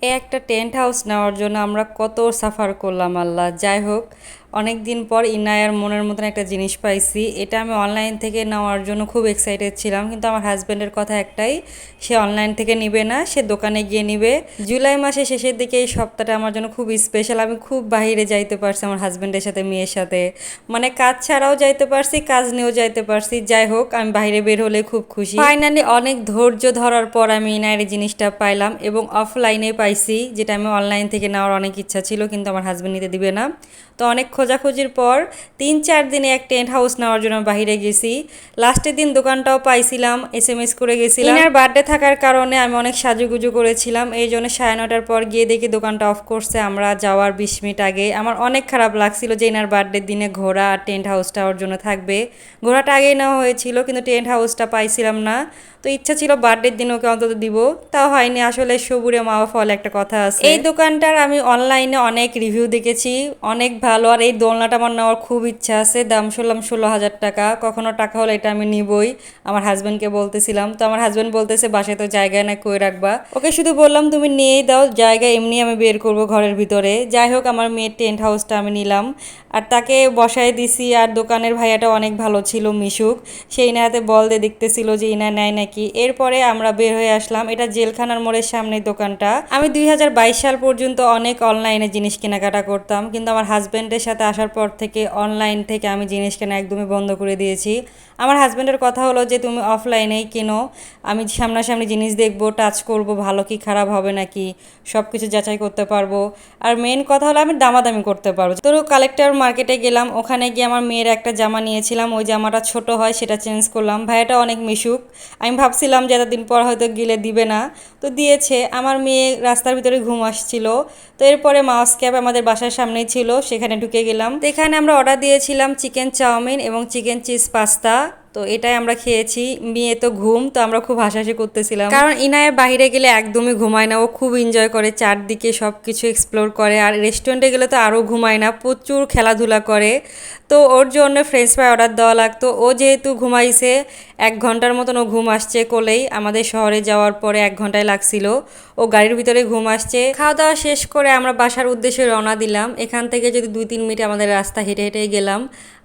এই একটা tent house নেওয়ার জন্য আমরা কত সাফার করলাম আল্লাহ। যাই হোক, অনেক দিন পর ইনায়ার মনের মতন একটা জিনিস পাইছি। এটা আমি অনলাইন থেকে নেওয়ার জন্য খুব এক্সাইটেড ছিলাম, কিন্তু আমার হাজব্যান্ডের কথা একটাই, সে অনলাইন থেকে নিবে না, সে দোকানে গিয়ে নিবে। জুলাই মাসের শেষের দিকে এই সপ্তাহটা আমার জন্য খুব স্পেশাল। আমি খুব বাইরে যাইতে পারছি আমার হাজব্যান্ডের সাথে, মেয়ের সাথে, মানে কাজ ছাড়াও যাইতে পারছি, কাজ নিয়েও যাইতে পারছি। যাই হোক, আমি বাইরে বের হলে খুব খুশি। ফাইনালি অনেক ধৈর্য ধরার পর আমি ইনায়ের জিনিসটা পাইলাম এবং অফলাইনে পাইছি, যেটা আমি অনলাইন থেকে নেওয়ার অনেক ইচ্ছা ছিল, কিন্তু আমার হাজব্যান্ড নিতে দিবে না। তো অনেক খোঁজাখুঁজির পর 3-4 দিনে এক টেন্ট হাউস নেওয়ার জন্য বাইরে গেছি। লাস্টের দিন দোকানটাও পাইছিলাম, SMS করে গেছিলাম। ইনার বার্থডে থাকার কারণে আমি অনেক সাজুগুজু করেছিলাম, এই জন্য 9:30টার পর গিয়ে দেখি দোকানটা অফ করছে আমরা যাওয়ার 20 মিনিট আগে। আমার অনেক খারাপ লাগছিল যে ইনার বার্থডের দিনে ঘোড়া আর টেন্ট হাউসটা ওর জন্য থাকবে। ঘোড়াটা আগেই নেওয়া হয়েছিল, কিন্তু টেন্ট হাউসটা পাইছিলাম না। তো ইচ্ছা ছিল বার্থডের দিন ওকে অন্তত দিব, তাও হয়নি। আসলে সবুরে মাওয়া ফল একটা কথা আছে। এই দোকানটার আমি অনলাইনে অনেক রিভিউ দেখেছি, অনেক ভালো। আর এই দোলনাটা আমার নেওয়ার খুব ইচ্ছা আছে। দাম শুনলাম 16,000 টাকা। কখনো টাকা হলে এটা আমি নিবই, আমার হাজব্যান্ডকে বলতেছিলাম। তো আমার হাজব্যান্ড বলতেছে বাসায় তো জায়গায় না, কই রাখবা। ওকে শুধু বললাম তুমি নিয়েই দাও, জায়গা এমনি আমি বের করব ঘরের ভিতরে। যাই হোক, আমার মেয়ের টেন্ট হাউসটা আমি নিলাম আর তাকে বসায় দিছি। আর দোকানের ভাইয়াটা অনেক ভালো ছিল, মিশুক। সেই ইনায়াতে বল দিয়ে দেখতেছিল যে ইনা নেয় নাকি। এরপরে আমরা বের হয়ে আসলাম। এটা জেলখানার মোড়ের সামনে দোকানটা। আমি 2022 সাল পর্যন্ত অনেক অনলাইনে জিনিস কেনাকাটা করতাম, কিন্তু আমার হাজব্যান্ডের সাথে আসার পর থেকে অনলাইন থেকে আমি জিনিস কেনা একদমই বন্ধ করে দিয়েছি। আমার হাজব্যান্ডের কথা হলো যে তুমি অফলাইনেই কেনো, আমি সামনাসামনি জিনিস দেখবো, টাচ করব, ভালো কি খারাপ হবে নাকি সব কিছু যাচাই করতে পারবো। আর মেন কথা হলো আমি দামাদামি করতে পারবো। তো কালেক্টর মার্কেটে গেলাম, ওখানে গিয়ে আমার মেয়ের একটা জামা নিয়েছিলাম। ওই জামাটা ছোট হয়, সেটা চেঞ্জ করলাম। ভাইয়াটা অনেক মিশুক, আমি ভাবছিলাম যে এতদিন পর হয়তো গেলে দিবে না, তো দিয়েছে। আমার মেয়ে রাস্তার ভিতরে ঘুম আসছিল, তো এরপরে মাউস ক্যাব আমাদের বাসার সামনেই ছিল, সেখানে ঢুকে গেলাম। তো এখানে আমরা অর্ডার দিয়েছিলাম চিকেন চাউমিন এবং চিকেন চিজ পাস্তা। তো এটাই আমরা খেয়েছি। মেয়ে তো ঘুম, তো আমরা খুব হাসাহাসি করতেছিলাম, কারণ ইনায়া বাইরে গেলে একদমই ঘুমায় না। ও খুব এনজয় করে, চারদিকে সব কিছু এক্সপ্লোর করে। আর রেস্টুরেন্টে গেলে তো আরও ঘুমায় না, প্রচুর খেলাধুলা করে। তো ওর জন্য ফ্রেঞ্চ ফ্রাই অর্ডার দেওয়া লাগতো। ও যেহেতু ঘুমাইছে, 1 ঘন্টার মতন ও ঘুম আসছে কোলেই। আমাদের শহরে যাওয়ার পরে 1 ঘন্টায় লাগছিল, ও গাড়ির ভিতরে ঘুম আসছে। খাওয়া দাওয়া শেষ করে আমরা বাসার উদ্দেশ্যে রওনা দিলাম। এখান থেকে যদি 2-3 মিনিট আমাদের রাস্তা হেঁটে হেঁটে গেলাম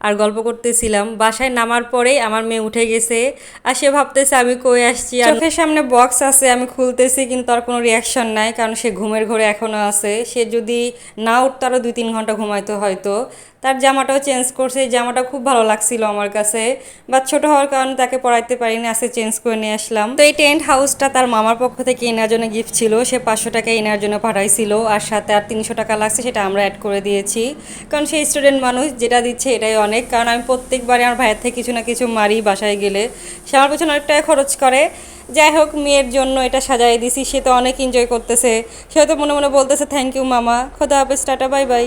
আর গল্প করতেছিলাম। বাসায় নামার পরেই আমার মেয়ে উঠে গেছে, আর সে ভাবতেছে আমি কই আসছি। আর চোখের সামনে বক্স আছে, আমি খুলতেছি, কিন্তু তার কোনো রিয়াকশন নাই, কারণ সে ঘুমের ঘরে এখনও আছে। সে যদি না উঠতো আরও 2-3 ঘন্টা ঘুমাইতো হয়তো। তার জামাটাও চেঞ্জ করছে, এই জামাটা খুব ভালো লাগছিল আমার কাছে, বা ছোটো হওয়ার কারণে তাকে পরাইতে পারিনি, আজকে চেঞ্জ করে নিয়ে আসলাম। তো এই টেন্ট হাউসটা তার মামার পক্ষ থেকে এনার জন্য গিফট ছিল, সে 500 টাকা এনার জন্য পাঠাইছিল, আর সাথে আর 300 টাকা লাগছে, সেটা আমরা অ্যাড করে দিয়েছি, কারণ সেই স্টুডেন্ট মানুষ, যেটা দিচ্ছে এটাই অনেক। কারণ আমি প্রত্যেকবারে আমার ভাইয়ের থেকে কিছু না কিছু মারি বাসায় গেলে, সে আমার পেছনে অনেক টাকা খরচ করে। যাই হোক, মেয়ের জন্য এটা সাজাই দিছি, সে তো অনেক এনজয় করতেছে। সে হয়তো মনে মনে বলতেছে থ্যাংক ইউ মামা। খোদা হাফেজ, টাটা, বাই বাই।